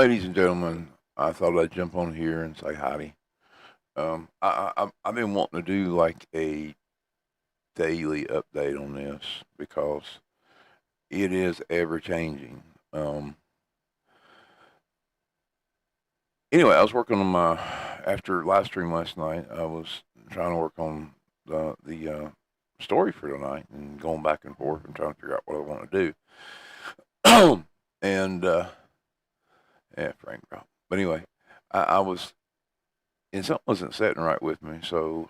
ladies and gentlemen, I thought I'd jump on here and say howdy. I've been wanting to do like a daily update on this because it is ever changing. Um, anyway, I was working on my after live stream last night. I was trying to work on the story for tonight and going back and forth and trying to figure out what I want to do. and yeah, Frank drop. But anyway, I was and something wasn't sitting right with me, so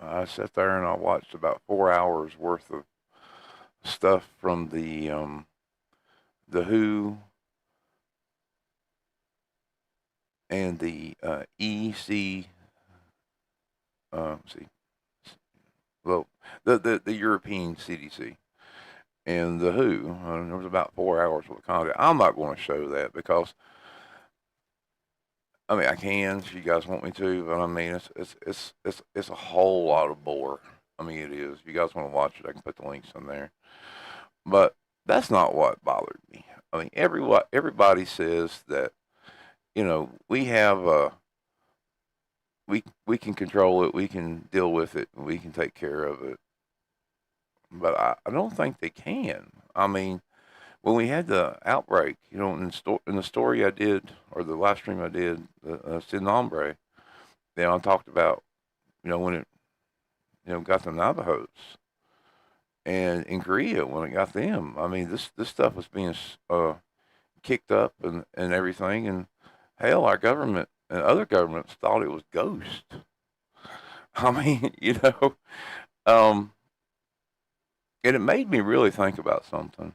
I sat there and I watched about 4 hours worth of stuff from the Who and the EC. See, well, the European CDC and the Who. There was about 4 hours worth of content. I'm not going to show that because I mean I can if you guys want me to, but I mean it's a whole lot of bore. I mean it is. If you guys want to watch it, I can put the links in there. But that's not what bothered me. I mean, everybody says that we have we can control it, we can deal with it, and we can take care of it. But I don't think they can. I mean, when we had the outbreak, in the story I did or the live stream I did, Sin Nombre, I talked about when it got the Navajos and in Korea when it got them. I mean, this stuff was being kicked up and everything, and hell, our government and other governments thought it was ghost. I mean, um, and it made me really think about something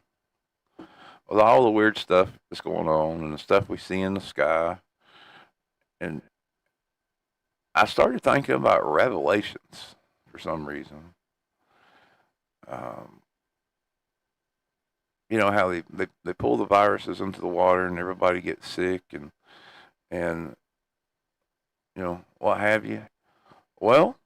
with all the weird stuff that's going on and the stuff we see in the sky, and I started thinking about revelations for some reason. Um, how they pull the viruses into the water and everybody gets sick and what have you. Well,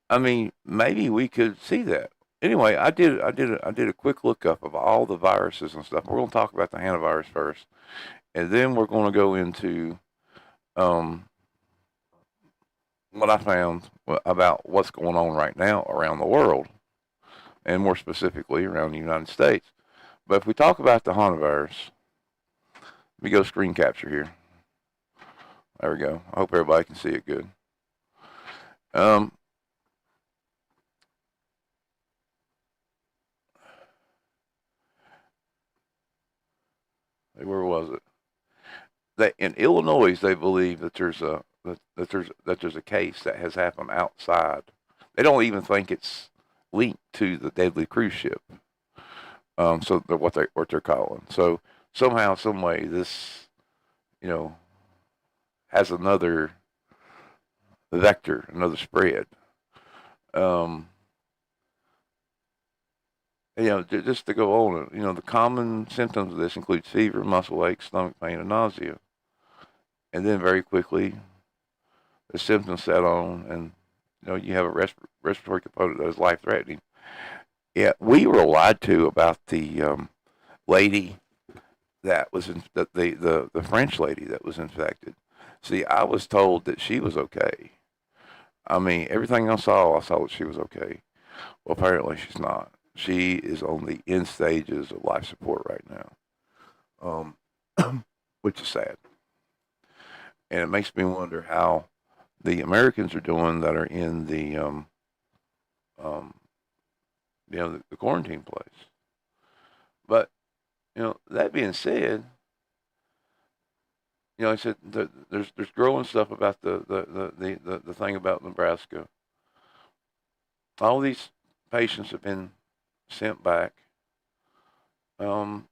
I mean, maybe we could see that. Anyway, I did a quick lookup of all the viruses and stuff. We're going to talk about the hantavirus first, and then we're going to go into um, what I found about what's going on right now around the world, and more specifically around the United States. But if we talk about the hantavirus, let me go screen capture here. There we go. I hope everybody can see it good. Um, where was it? In Illinois, they believe that there's a case that has happened outside. They don't even think it's linked to the deadly cruise ship. So they're what they're calling. So somehow, some way, this you know has another vector, another spread. Um, just to go on, the common symptoms of this include fever, muscle aches, stomach pain, and nausea. And then very quickly, the symptoms set on, and you have a respiratory component that is life threatening. Yeah, we were lied to about the lady that was the French lady that was infected. See, I was told that she was okay. I mean, everything I saw that she was okay. Well, apparently she's not. She is on the end stages of life support right now, which is sad. And it makes me wonder how the Americans are doing that are in um, the quarantine place. But that being said, I said there's growing stuff about the thing about Nebraska. All these patients have been sent back. Um,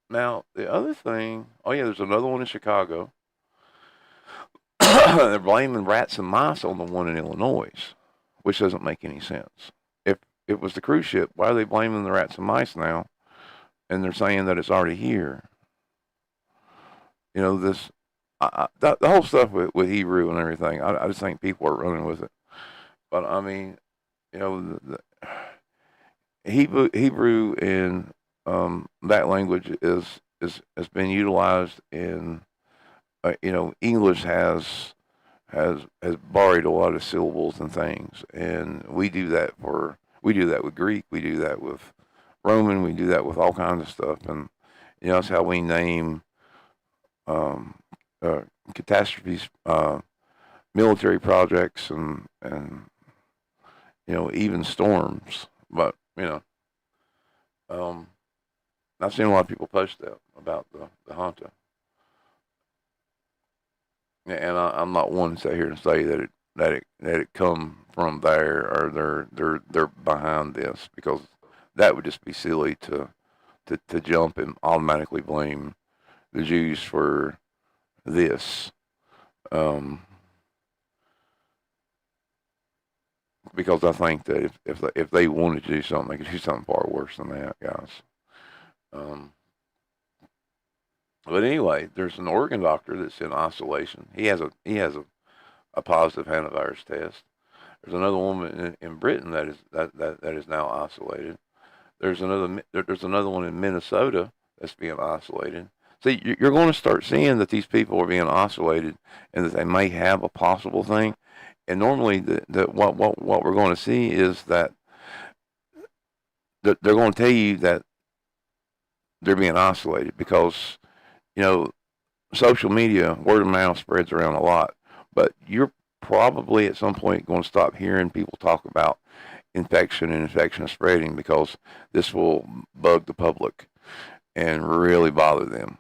Now the other thing, oh yeah, there's another one in Chicago. They're blaming rats and mice on the one in Illinois, which doesn't make any sense. If it was the cruise ship, why are they blaming the rats and mice now? And they're saying that it's already here. This the whole stuff with Hebrew and everything. I just think people are running with it. But I mean, you know, the, Hebrew and that language is has been utilized in English has borrowed a lot of syllables and things, and we do that with Greek, we do that with Roman, we do that with all kinds of stuff, and that's how we name um, uh, catastrophes, military projects, and even storms. But um, I've seen a lot of people post that about the Hanta, and I'm not one to sit here and say that it come from there or they're behind this, because that would just be silly to jump and automatically blame the Jews for this. Um, because I think that if they wanted to do something, they could do something far worse than that, guys. Um, but anyway, there's an Oregon doctor that's in isolation. He has a positive hantavirus test. There's another woman in Britain that is now isolated. There's another one in Minnesota that's being isolated. See, you're going to start seeing that these people are being isolated, and that they may have a possible thing. And normally, what we're going to see is that they're going to tell you that they're being isolated because you know social media, word of mouth spreads around a lot. But you're probably at some point going to stop hearing people talk about infection and infection spreading, because this will bug the public and really bother them.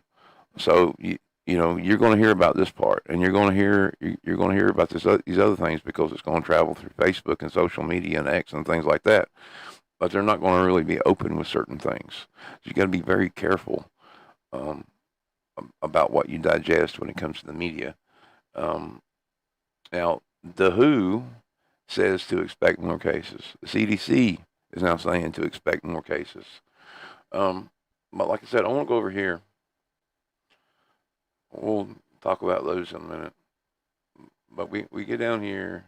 So you're going to hear about this part, and you're going to hear about these other things, because it's going to travel through Facebook and social media and X and things like that. But they're not going to really be open with certain things. So you got to be very careful um, about what you digest when it comes to the media. Um, Now, the WHO says to expect more cases. The CDC is now saying to expect more cases. Um, but like I said, I want to go over here. We'll talk about those in a minute. But we get down here,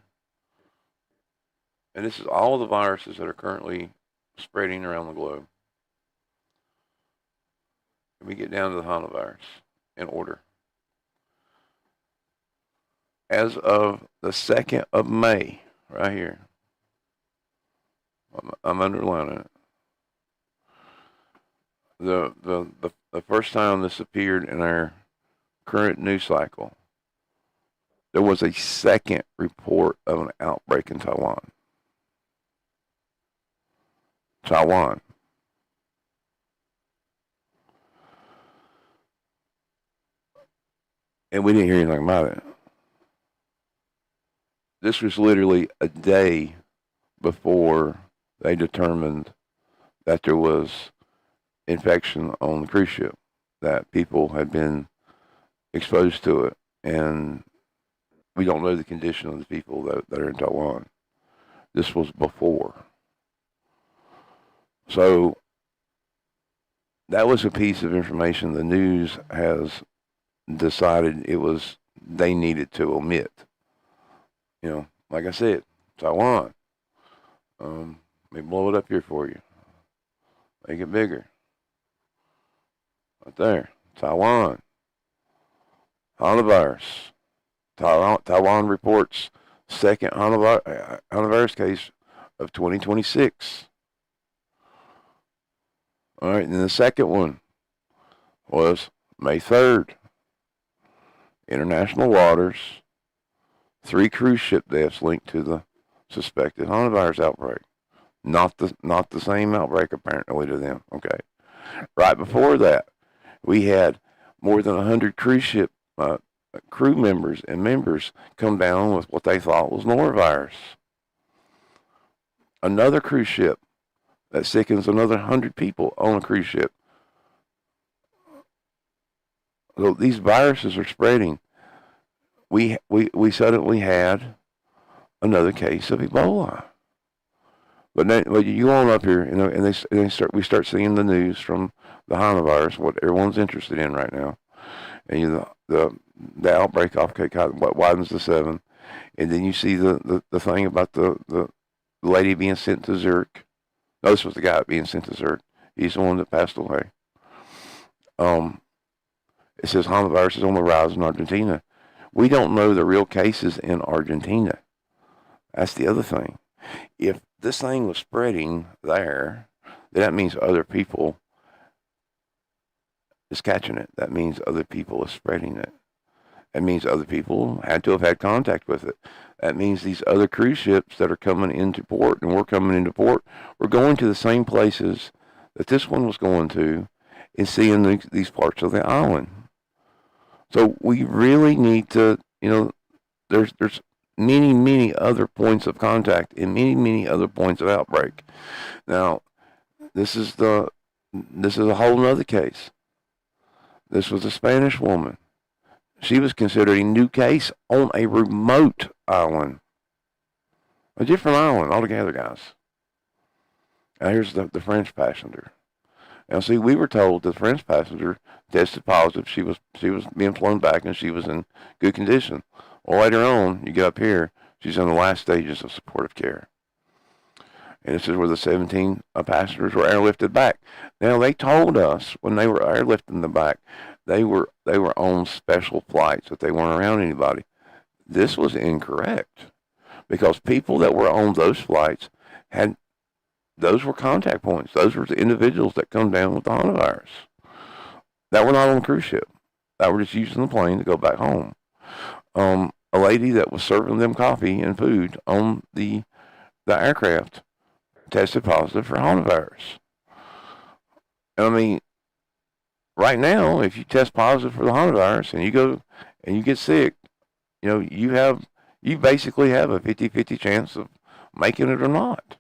and this is all the viruses that are currently spreading around the globe. And we get down to the hantavirus in order. As of the 2nd of May, right here, I'm underlining it. The first time this appeared in our current news cycle, there was a second report of an outbreak in Taiwan. And we didn't hear anything about it. This was literally a day before they determined that there was infection on the cruise ship, that people had been exposed to it, and we don't know the condition of the people that are in Taiwan. This was before. So that was a piece of information the news has decided they needed to omit. Like I said, Taiwan. Let me blow it up here for you. Make it bigger. Right there. Taiwan. Hantavirus. Taiwan reports second hantavirus case of 2026. All right, and then the second one was May 3rd. International waters. 3 cruise ship deaths linked to the suspected hantavirus outbreak. Not the same outbreak apparently to them. Okay. Right before that, we had more than 100 cruise ship crew members and members come down with what they thought was norovirus. Another cruise ship that sickens another 100 people on a cruise ship. So these viruses are spreading. We suddenly had another case of Ebola. But you go on up here, and we start seeing the news from the hantavirus, what everyone's interested in right now, and the outbreak off Cape Cod, what widens to 7, and then you see the thing about the lady being sent to Zurich, No, this was the guy being censored. He's the one that passed away. It says hantavirus is on the rise in Argentina. We don't know the real cases in Argentina. That's the other thing. If this thing was spreading there, then that means other people is catching it. That means other people is spreading it. That means other people had to have had contact with it. That means these other cruise ships that are coming into port, and we're coming into port, we're going to the same places that this one was going to and seeing these parts of the island. So we really need to, there's many other points of contact and many other points of outbreak. Now, this is a whole nother case. This was a Spanish woman. She was considered a new case on a remote island. A different island altogether, guys. Now here's the French passenger. Now see, we were told the French passenger tested positive. She was being flown back and she was in good condition. Well, later on, you get up here, she's in the last stages of supportive care. And this is where the 17 passengers were airlifted back. Now, they told us when they were airlifting them back, they were on special flights, that they weren't around anybody. This was incorrect because people that were on those flights those were contact points. Those were the individuals that come down with the hantavirus that were not on the cruise ship, that were just using the plane to go back home. A lady that was serving them coffee and food on the aircraft tested positive for hantavirus. I mean, right now, if you test positive for the hantavirus and you go and you get sick, you basically have a 50-50 chance of making it or not,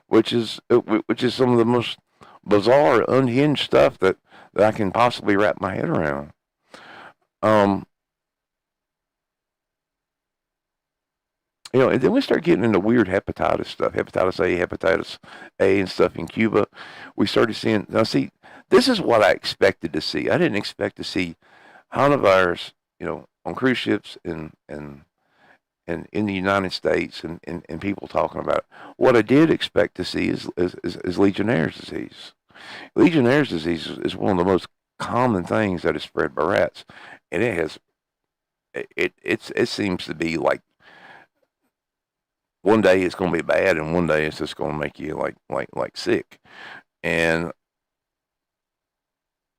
which is some of the most bizarre, unhinged stuff that I can possibly wrap my head around. And then we start getting into weird hepatitis stuff, hepatitis A, hepatitis A and stuff in Cuba. We started seeing, now see, this is what I expected to see. I didn't expect to see hantavirus, on cruise ships and in the United States and people talking about it. What I did expect to see is Legionnaire's disease. Legionnaire's disease is one of the most common things that is spread by rats. And it seems to be like, one day it's going to be bad, and one day it's just going to make you like sick. And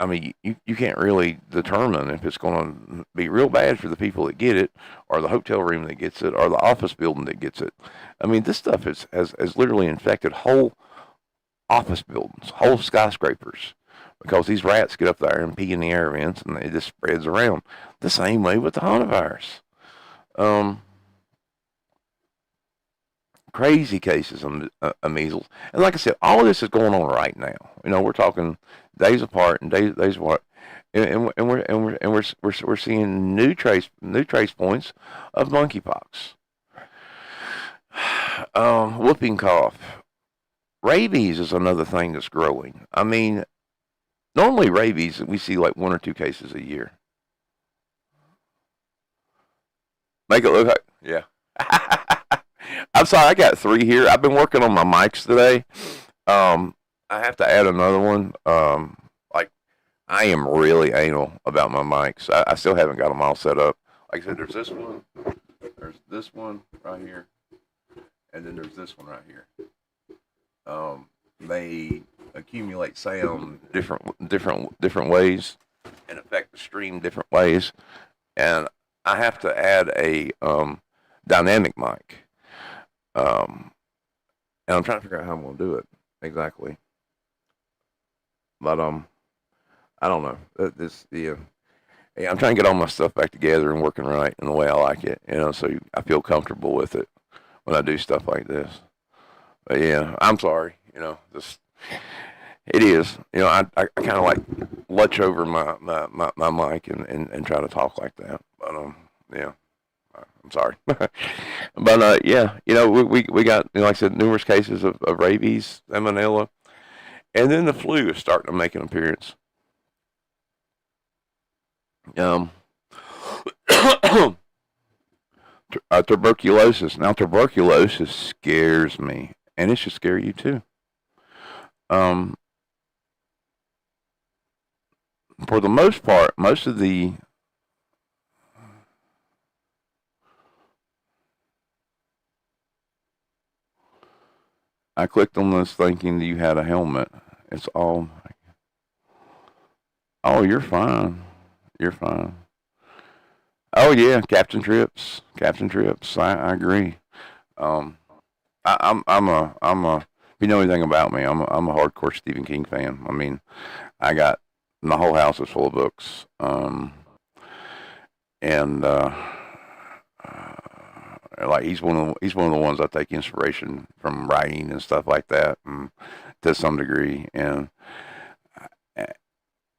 I mean, you can't really determine if it's going to be real bad for the people that get it, or the hotel room that gets it, or the office building that gets it. I mean, this stuff has literally infected whole office buildings, whole skyscrapers, because these rats get up there and pee in the air vents, and it just spreads around. The same way with the hantavirus. Crazy cases of measles, and like I said, all of this is going on right now. We're talking days apart and days apart, and we're seeing new trace points of monkeypox, whooping cough, rabies is another thing that's growing. I mean, normally rabies we see like 1 or 2 cases a year. Make it look like, yeah. I'm sorry, I got 3 here. I've been working on my mics today. I have to add another one. I am really anal about my mics. I still haven't got them all set up. Like I said, there's this one right here, and then there's this one right here. They accumulate sound different ways and affect the stream different ways, and I have to add a dynamic mic. And I'm trying to figure out how I'm going to do it exactly. But I don't know. I'm trying to get all my stuff back together and working right in the way I like it. So I feel comfortable with it when I do stuff like this. But yeah, I'm sorry. It is. I kind of like lurch over my mic and try to talk like that. But yeah. I'm sorry. But yeah, we got, like I said, numerous cases of rabies, salmonella, and then the flu is starting to make an appearance. Tuberculosis. Now, tuberculosis scares me, and it should scare you too. Um, for the most part, most of the I clicked on this thinking that you had a helmet. It's all. Oh, you're fine. You're fine. Oh yeah, Captain Trips. Captain Trips. I agree. Um, I'm a. If you know anything about me, I'm a hardcore Stephen King fan. I mean, I got my whole house is full of books. And like he's one of the ones I take inspiration from writing and stuff like that, and to some degree. And uh,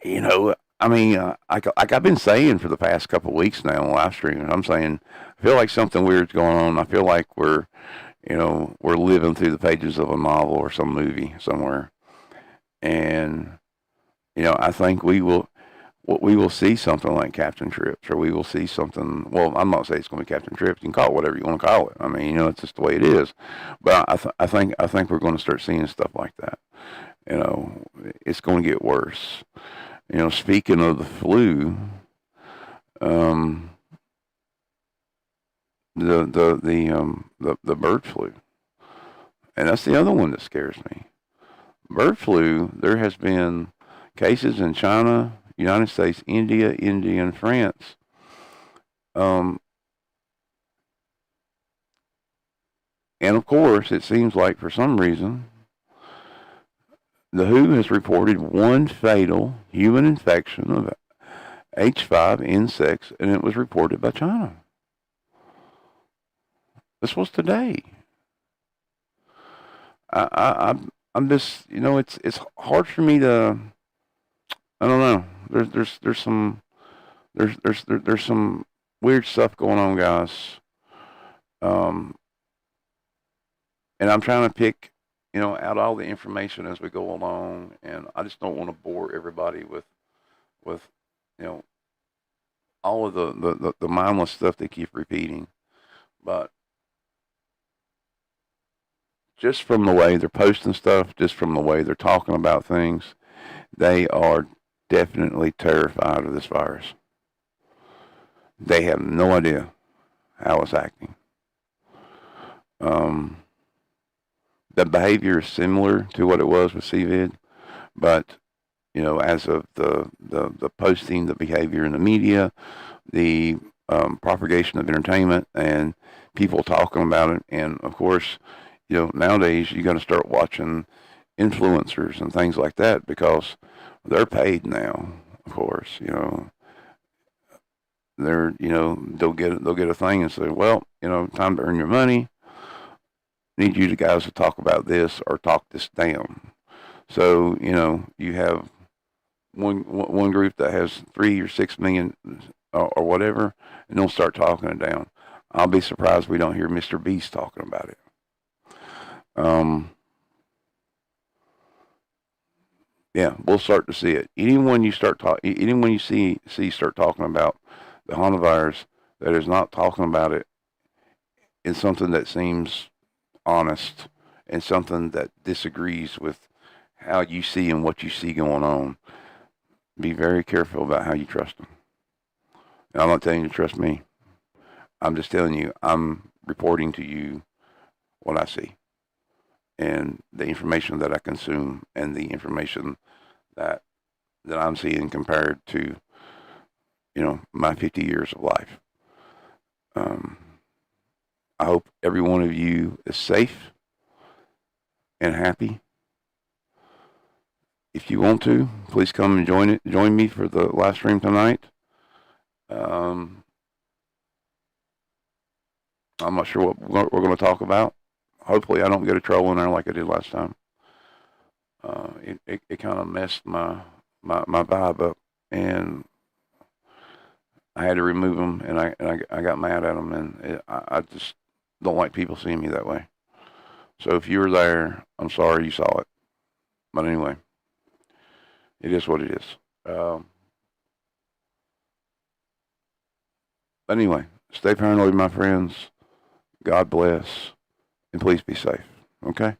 you know, I mean, like I've been saying for the past couple of weeks now on live streaming, I'm saying I feel like something weird's going on. I feel like we're living through the pages of a novel or some movie somewhere, and I think we will see something like Captain Trips, or we will see something. Well, I'm not saying it's going to be Captain Trips. You can call it whatever you want to call it. I mean, it's just the way it is. But I think we're going to start seeing stuff like that. It's going to get worse. Speaking of the flu, um, the bird flu, and that's the other one that scares me. Bird flu. There has been cases in China, United States, India, and France. Um, and of course, it seems like for some reason, the WHO has reported one fatal human infection of H5 insects, and it was reported by China. This was today. I'm just, it's hard for me to. I don't know. There's some weird stuff going on, guys. Um, and I'm trying to pick, out all the information as we go along, and I just don't want to bore everybody with, you know, all of the mindless stuff they keep repeating. But just from the way they're posting stuff, just from the way they're talking about things, they are definitely terrified of this virus. They have no idea how it's acting. Um, the behavior is similar to what it was with CVID, but as of the posting, the behavior in the media, the propagation of entertainment, and people talking about it, and of course, nowadays you got to start watching influencers and things like that because they're paid now. Of course, they'll get a thing and say, well, time to earn your money. Need you guys to talk about this or talk this down. So you have one group that has 3 or 6 million or whatever, and they'll start talking it down. I'll be surprised we don't hear Mr. Beast talking about it. Yeah, we'll start to see it. Anyone you see start talking about the hantavirus that is not talking about it in something that seems honest and something that disagrees with how you see and what you see going on, be very careful about how you trust them. And I'm not telling you to trust me. I'm just telling you, I'm reporting to you what I see and the information that I consume and the information that I'm seeing compared to, my 50 years of life. I hope every one of you is safe and happy. If you want to, please come and join me for the live stream tonight. I'm not sure what we're going to talk about. Hopefully, I don't get a troll in there like I did last time. It kind of messed my vibe up, and I had to remove them, and I got mad at them, and I just don't like people seeing me that way. So if you were there, I'm sorry you saw it. But anyway, it is what it is. Anyway, stay paranoid, my friends. God bless, and please be safe. Okay?